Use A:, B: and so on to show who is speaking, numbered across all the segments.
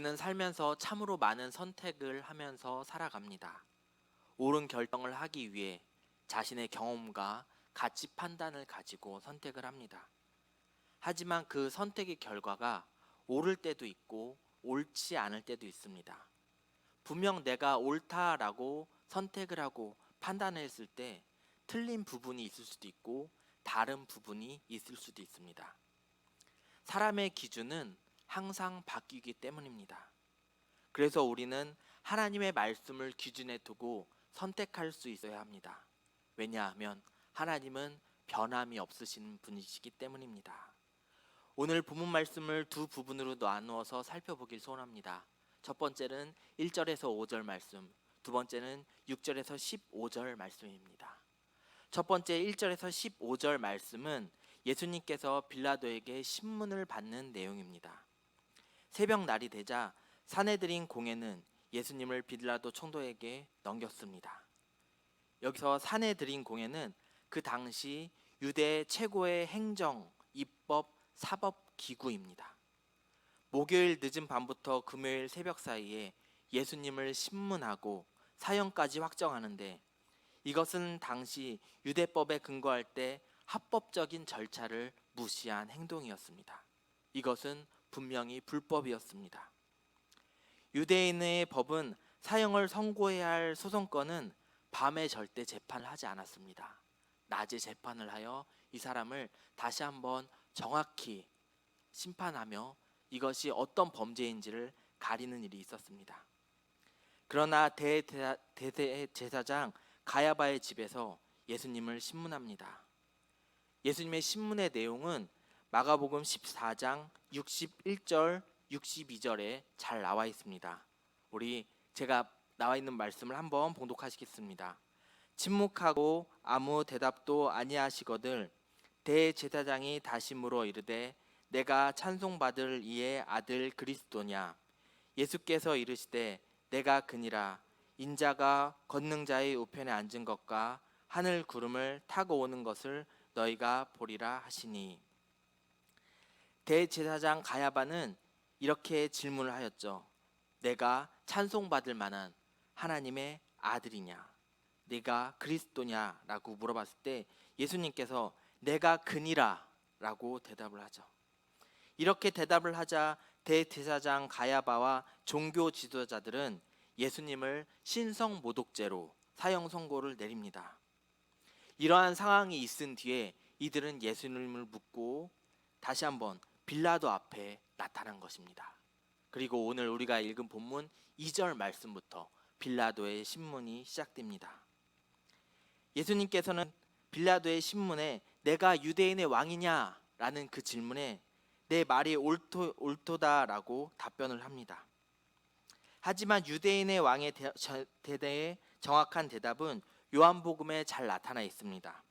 A: 우리는 살면서 참으로 많은 선택을 하면서 살아갑니다. 옳은 결정을 하기 위해 자신의 경험과 가치 판단을 가지고 선택을 합니다. 하지만 그 선택의 결과가 옳을 때도 있고 옳지 않을 때도 있습니다. 분명 내가 옳다라고 선택을 하고 판단했을 때 틀린 부분이 있을 수도 있고 다른 부분이 있을 수도 있습니다. 사람의 기준은 항상 바뀌기 때문입니다. 그래서 우리는 하나님의 말씀을 기준에 두고 선택할 수 있어야 합니다. 왜냐하면 하나님은 변함이 없으신 분이시기 때문입니다. 오늘 본문 말씀을 두 부분으로 나누어서 살펴보길 소원합니다. 첫 번째는 1절에서 5절 말씀, 두 번째는 6절에서 15절 말씀입니다. 첫 번째 1절에서 15절 말씀은 예수님께서 빌라도에게 신문을 받는 내용입니다. 새벽 날이 되자 사내들인 공회는 예수님을 빌라도 총독에게 넘겼습니다. 여기서 사내들인 공회는 그 당시 유대 최고의 행정, 입법, 사법 기구입니다. 목요일 늦은 밤부터 금요일 새벽 사이에 예수님을 신문하고 사형까지 확정하는데 이것은 당시 유대법에 근거할 때 합법적인 절차를 무시한 행동이었습니다. 이것은 분명히 불법이었습니다. 유대인의 법은 사형을 선고해야 할 소송건은 밤에 절대 재판을 하지 않았습니다. 낮에 재판을 하여 이 사람을 다시 한번 정확히 심판하며 이것이 어떤 범죄인지를 가리는 일이 있었습니다. 그러나 대제사장 가야바의 집에서 예수님을 신문합니다. 예수님의 신문의 내용은 마가복음 14장 61절, 62절에 잘 나와 있습니다. 제가 나와 있는 말씀을 한번 봉독하시겠습니다. 침묵하고 아무 대답도 아니하시거늘 대제사장이 다시 물어 이르되 내가 찬송받을 이의 아들 그리스도냐? 예수께서 이르시되 내가 그니라. 인자가 권능자의 우편에 앉은 것과 하늘 구름을 타고 오는 것을 너희가 보리라 하시니. 대제사장 가야바는 이렇게 질문을 하였죠. 내가 찬송받을 만한 하나님의 아들이냐? 네가 그리스도냐? 라고 물어봤을 때 예수님께서 내가 그니라 라고 대답을 하죠. 이렇게 대답을 하자 대제사장 가야바와 종교 지도자들은 예수님을 신성모독죄로 사형 선고를 내립니다. 이러한 상황이 있은 뒤에 이들은 예수님을 묻고 다시 한번 빌라도 앞에 나타난 것입니다. 그리고 오늘 우리가 읽은 본문 2절 말씀부터 빌라도의 신문이 시작됩니다. 예수님께서는 빌라도의 신문에 내가 유대인의 왕이냐? 라는 그 질문에 내 말이 옳도다라고 답변을 합니다. 하지만 유대인의 왕의 대대의 정확한 대답은 요한복음에 잘 나타나 있습니다.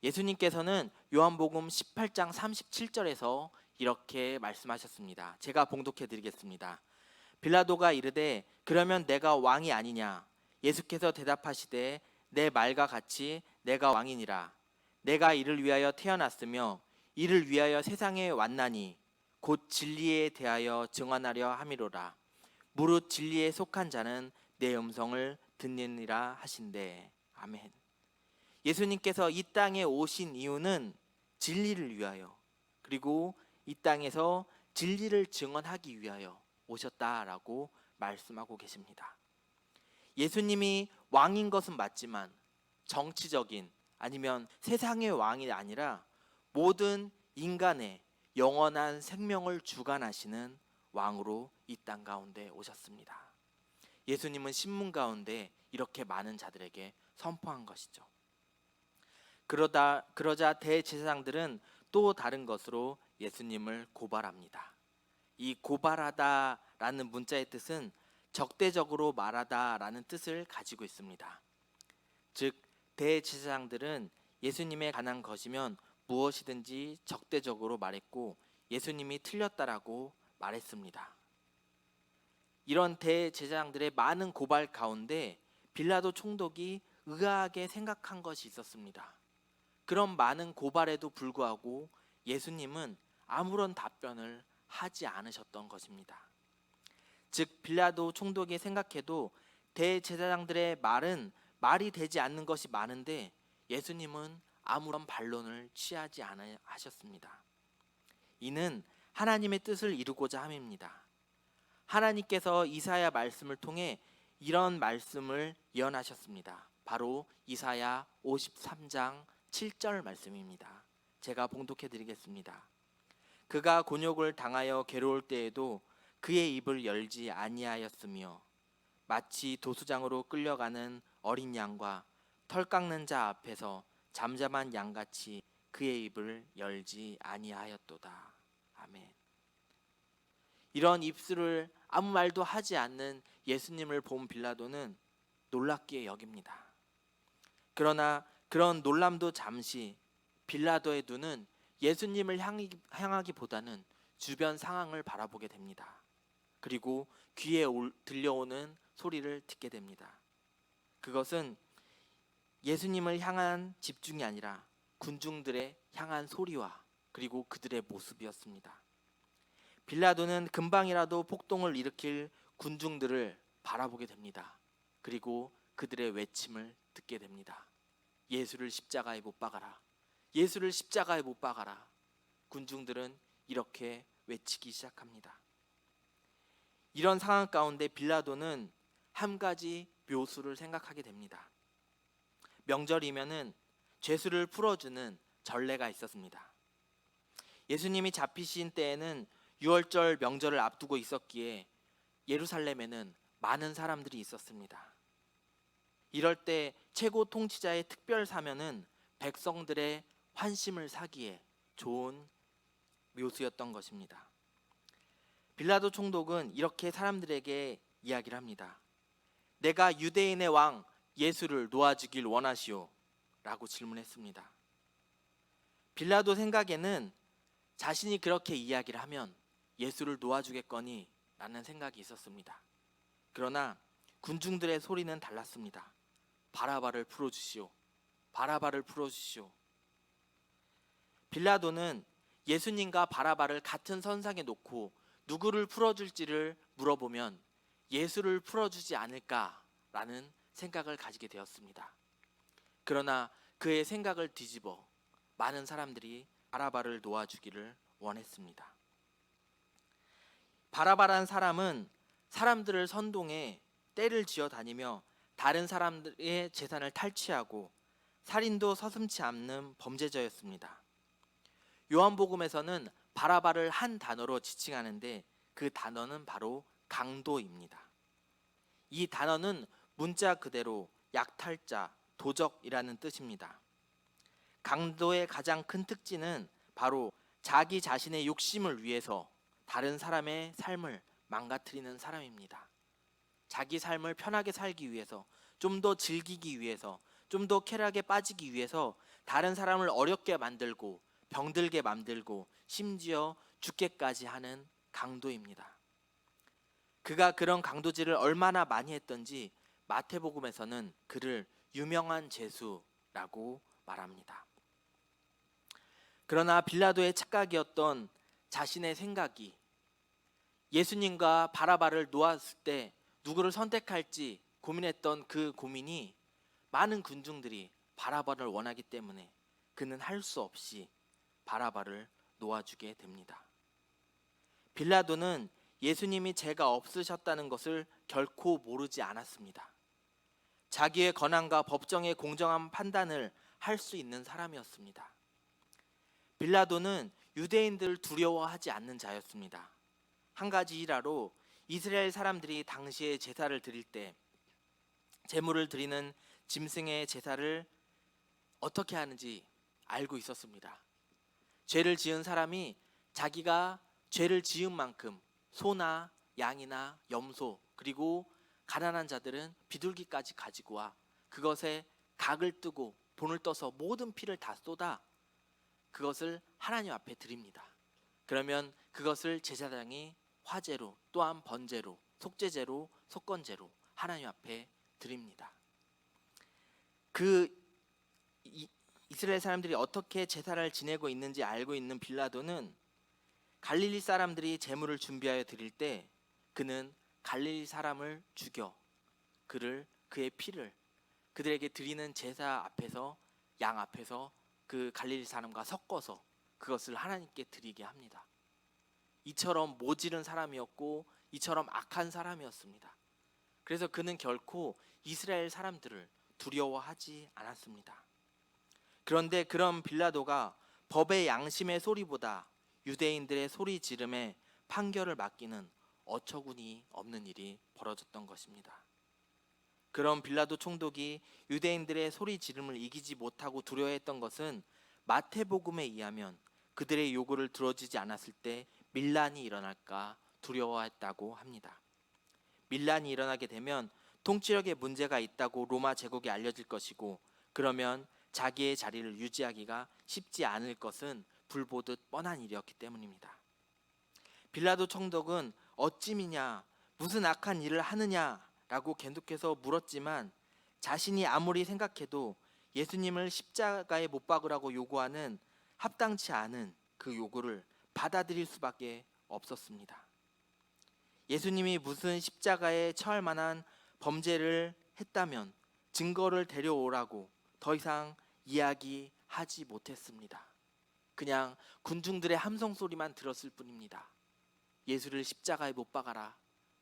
A: 예수님께서는 요한복음 18장 37절에서 이렇게 말씀하셨습니다. 제가 봉독해 드리겠습니다. 빌라도가 이르되 그러면 내가 왕이 아니냐? 예수께서 대답하시되 내 말과 같이 내가 왕이니라. 내가 이를 위하여 태어났으며 이를 위하여 세상에 왔나니 곧 진리에 대하여 증언하려 함이로라. 무릇 진리에 속한 자는 내 음성을 듣느니라 하신대. 아멘. 예수님께서 이 땅에 오신 이유는 진리를 위하여 그리고 이 땅에서 진리를 증언하기 위하여 오셨다라고 말씀하고 계십니다. 예수님이 왕인 것은 맞지만 정치적인 아니면 세상의 왕이 아니라 모든 인간의 영원한 생명을 주관하시는 왕으로 이 땅 가운데 오셨습니다. 예수님은 신문 가운데 이렇게 많은 자들에게 선포한 것이죠. 그러자 대제사장들은 또 다른 것으로 예수님을 고발합니다. 이 고발하다라는 문자의 뜻은 적대적으로 말하다라는 뜻을 가지고 있습니다. 즉 대제사장들은 예수님에 관한 것이면 무엇이든지 적대적으로 말했고 예수님이 틀렸다라고 말했습니다. 이런 대제사장들의 많은 고발 가운데 빌라도 총독이 의아하게 생각한 것이 있었습니다. 그런 많은 고발에도 불구하고 예수님은 아무런 답변을 하지 않으셨던 것입니다. 즉 빌라도 총독이 생각해도 대제사장들의 말은 말이 되지 않는 것이 많은데 예수님은 아무런 반론을 취하지 않으셨습니다. 이는 하나님의 뜻을 이루고자 함입니다. 하나님께서 이사야 말씀을 통해 이런 말씀을 예언하셨습니다. 바로 이사야 53장 7절 말씀입니다. 제가 봉독해 드리겠습니다. 그가 곤욕을 당하여 괴로울 때에도 그의 입을 열지 아니하였으며 마치 도수장으로 끌려가는 어린 양과 털 깎는 자 앞에서 잠잠한 양같이 그의 입을 열지 아니하였도다. 아멘. 이런 입술을 아무 말도 하지 않는 예수님을 본 빌라도는 놀랍게 여깁니다. 그러나 그런 놀람도 잠시 빌라도의 눈은 예수님을 향하기보다는 주변 상황을 바라보게 됩니다. 그리고 귀에 들려오는 소리를 듣게 됩니다. 그것은 예수님을 향한 집중이 아니라 군중들의 향한 소리와 그리고 그들의 모습이었습니다. 빌라도는 금방이라도 폭동을 일으킬 군중들을 바라보게 됩니다. 그리고 그들의 외침을 듣게 됩니다. 예수를 십자가에 못 박아라. 예수를 십자가에 못 박아라. 군중들은 이렇게 외치기 시작합니다. 이런 상황 가운데 빌라도는 한 가지 묘수를 생각하게 됩니다. 명절이면은 죄수를 풀어주는 전례가 있었습니다. 예수님이 잡히신 때에는 유월절 명절을 앞두고 있었기에 예루살렘에는 많은 사람들이 있었습니다. 이럴 때 최고 통치자의 특별 사면은 백성들의 환심을 사기에 좋은 묘수였던 것입니다. 빌라도 총독은 이렇게 사람들에게 이야기를 합니다. 내가 유대인의 왕 예수를 놓아주길 원하시오? 라고 질문했습니다. 빌라도 생각에는 자신이 그렇게 이야기를 하면 예수를 놓아주겠거니 라는 생각이 있었습니다. 그러나 군중들의 소리는 달랐습니다. 바라바를 풀어주시오. 바라바를 풀어주시오. 빌라도는 예수님과 바라바를 같은 선상에 놓고 누구를 풀어줄지를 물어보면 예수를 풀어주지 않을까라는 생각을 가지게 되었습니다. 그러나 그의 생각을 뒤집어 많은 사람들이 바라바를 놓아주기를 원했습니다. 바라바란 사람은 사람들을 선동해 떼를 지어 다니며 다른 사람들의 재산을 탈취하고 살인도 서슴지 않는 범죄자였습니다. 요한복음에서는 바라바를 한 단어로 지칭하는데 그 단어는 바로 강도입니다. 이 단어는 문자 그대로 약탈자, 도적이라는 뜻입니다. 강도의 가장 큰 특징은 바로 자기 자신의 욕심을 위해서 다른 사람의 삶을 망가뜨리는 사람입니다. 자기 삶을 편하게 살기 위해서, 좀 더 즐기기 위해서, 좀 더 쾌락에 빠지기 위해서 다른 사람을 어렵게 만들고 병들게 만들고 심지어 죽게까지 하는 강도입니다. 그가 그런 강도질을 얼마나 많이 했던지 마태복음에서는 그를 유명한 죄수라고 말합니다. 그러나 빌라도의 착각이었던 자신의 생각이 예수님과 바라바를 놓았을 때 누구를 선택할지 고민했던 그 고민이 많은 군중들이 바라바를 원하기 때문에 그는 할 수 없이 바라바를 놓아주게 됩니다. 빌라도는 예수님이 죄가 없으셨다는 것을 결코 모르지 않았습니다. 자기의 권한과 법정의 공정한 판단을 할 수 있는 사람이었습니다. 빌라도는 유대인들을 두려워하지 않는 자였습니다. 한 가지 일화로 이스라엘 사람들이 당시에 제사를 드릴 때 제물을 드리는 짐승의 제사를 어떻게 하는지 알고 있었습니다. 죄를 지은 사람이 자기가 죄를 지은 만큼 소나 양이나 염소 그리고 가난한 자들은 비둘기까지 가지고 와 그것에 각을 뜨고 본을 떠서 모든 피를 다 쏟아 그것을 하나님 앞에 드립니다. 그러면 그것을 제사장이 화제로 또한 번제로 속죄제로 속건제로 하나님 앞에 드립니다. 이스라엘 사람들이 어떻게 제사를 지내고 있는지 알고 있는 빌라도는 갈릴리 사람들이 제물을 준비하여 드릴 때 그는 갈릴리 사람을 죽여 그의 피를 그들에게 드리는 제사 앞에서 양 앞에서 그 갈릴리 사람과 섞어서 그것을 하나님께 드리게 합니다. 이처럼 모질은 사람이었고 이처럼 악한 사람이었습니다. 그래서 그는 결코 이스라엘 사람들을 두려워하지 않았습니다. 그런데 그런 빌라도가 법의 양심의 소리보다 유대인들의 소리 지름에 판결을 맡기는 어처구니 없는 일이 벌어졌던 것입니다. 그런 빌라도 총독이 유대인들의 소리 지름을 이기지 못하고 두려워했던 것은 마태복음에 의하면 그들의 요구를 들어주지 않았을 때 밀란이 일어날까 두려워했다고 합니다. 밀란이 일어나게 되면 통치력에 문제가 있다고 로마 제국에 알려질 것이고, 그러면 자기의 자리를 유지하기가 쉽지 않을 것은 불보듯 뻔한 일이었기 때문입니다. 빌라도 총독은 어찌미냐, 무슨 악한 일을 하느냐라고 계속해서 물었지만 자신이 아무리 생각해도 예수님을 십자가에 못 박으라고 요구하는 합당치 않은 그 요구를 받아들일 수밖에 없었습니다. 예수님이 무슨 십자가에 처할 만한 범죄를 했다면 증거를 데려오라고 더 이상 이야기하지 못했습니다. 그냥 군중들의 함성 소리만 들었을 뿐입니다. 예수를 십자가에 못 박아라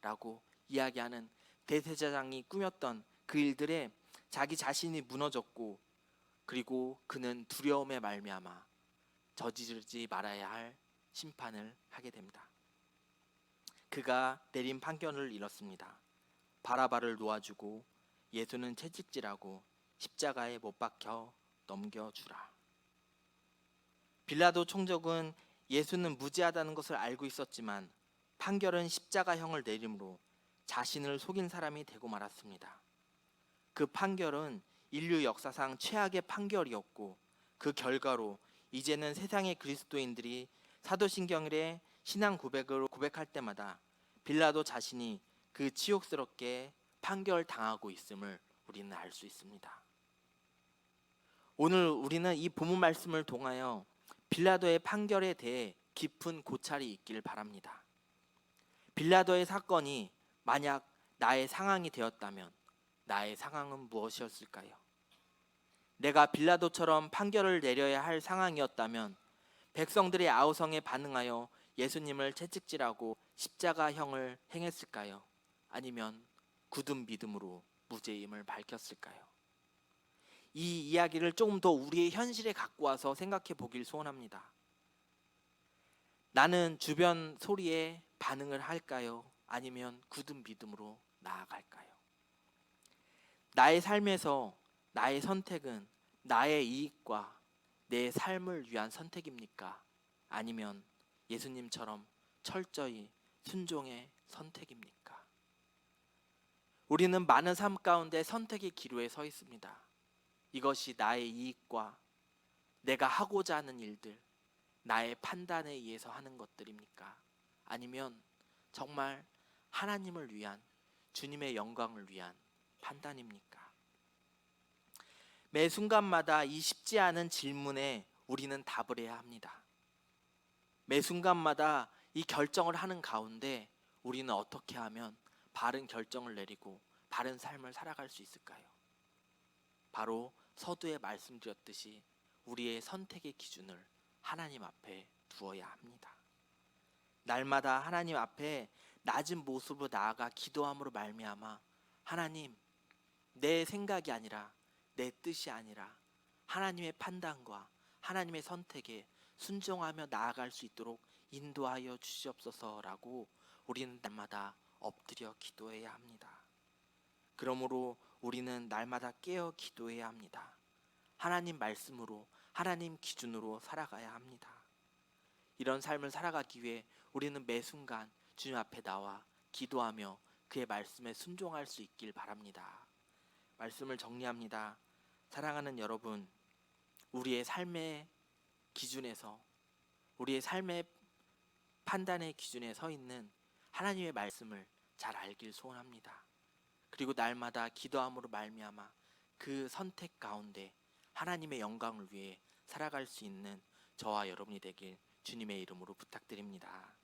A: 라고 이야기하는 대제사장이 꾸몄던 그 일들에 자기 자신이 무너졌고, 그리고 그는 두려움에 말미암아 저지르지 말아야 할 심판을 하게 됩니다. 그가 내린 판결을 잃었습니다. 바라바를 놓아주고 예수는 채찍질하고 십자가에 못 박혀 넘겨주라. 빌라도 총독은 예수는 무죄하다는 것을 알고 있었지만 판결은 십자가형을 내림으로 자신을 속인 사람이 되고 말았습니다. 그 판결은 인류 역사상 최악의 판결이었고, 그 결과로 이제는 세상의 그리스도인들이 사도신경의 신앙 고백으로 고백할 때마다 빌라도 자신이 그 치욕스럽게 판결당하고 있음을 우리는 알 수 있습니다. 오늘 우리는 이 본문 말씀을 통하여 빌라도의 판결에 대해 깊은 고찰이 있길 바랍니다. 빌라도의 사건이 만약 나의 상황이 되었다면 나의 상황은 무엇이었을까요? 내가 빌라도처럼 판결을 내려야 할 상황이었다면 백성들의 아우성에 반응하여 예수님을 채찍질하고 십자가형을 행했을까요? 아니면 굳은 믿음으로 무죄임을 밝혔을까요? 이 이야기를 조금 더 우리의 현실에 갖고 와서 생각해 보길 소원합니다. 나는 주변 소리에 반응을 할까요? 아니면 굳은 믿음으로 나아갈까요? 나의 삶에서 나의 선택은 나의 이익과 내 삶을 위한 선택입니까? 아니면 예수님처럼 철저히 순종의 선택입니까? 우리는 많은 삶 가운데 선택의 기로에 서 있습니다. 이것이 나의 이익과 내가 하고자 하는 일들, 나의 판단에 의해서 하는 것들입니까? 아니면 정말 하나님을 위한, 주님의 영광을 위한 판단입니까? 매 순간마다 이 쉽지 않은 질문에 우리는 답을 해야 합니다. 매 순간마다 이 결정을 하는 가운데 우리는 어떻게 하면 바른 결정을 내리고 바른 삶을 살아갈 수 있을까요? 바로 서두에 말씀드렸듯이 우리의 선택의 기준을 하나님 앞에 두어야 합니다. 날마다 하나님 앞에 낮은 모습으로 나아가 기도함으로 말미암아 하나님, 내 생각이 아니라 내 뜻이 아니라 하나님의 판단과 하나님의 선택에 순종하며 나아갈 수 있도록 인도하여 주시옵소서라고 우리는 날마다 엎드려 기도해야 합니다. 그러므로 우리는 날마다 깨어 기도해야 합니다. 하나님 말씀으로, 하나님 기준으로 살아가야 합니다. 이런 삶을 살아가기 위해 우리는 매 순간 주님 앞에 나와 기도하며 그의 말씀에 순종할 수 있길 바랍니다. 말씀을 정리합니다. 사랑하는 여러분, 우리의 삶의 기준에서, 우리의 삶의 판단의 기준에 서 있는 하나님의 말씀을 잘 알길 소원합니다. 그리고 날마다 기도함으로 말미암아 그 선택 가운데 하나님의 영광을 위해 살아갈 수 있는 저와 여러분이 되길 주님의 이름으로 부탁드립니다.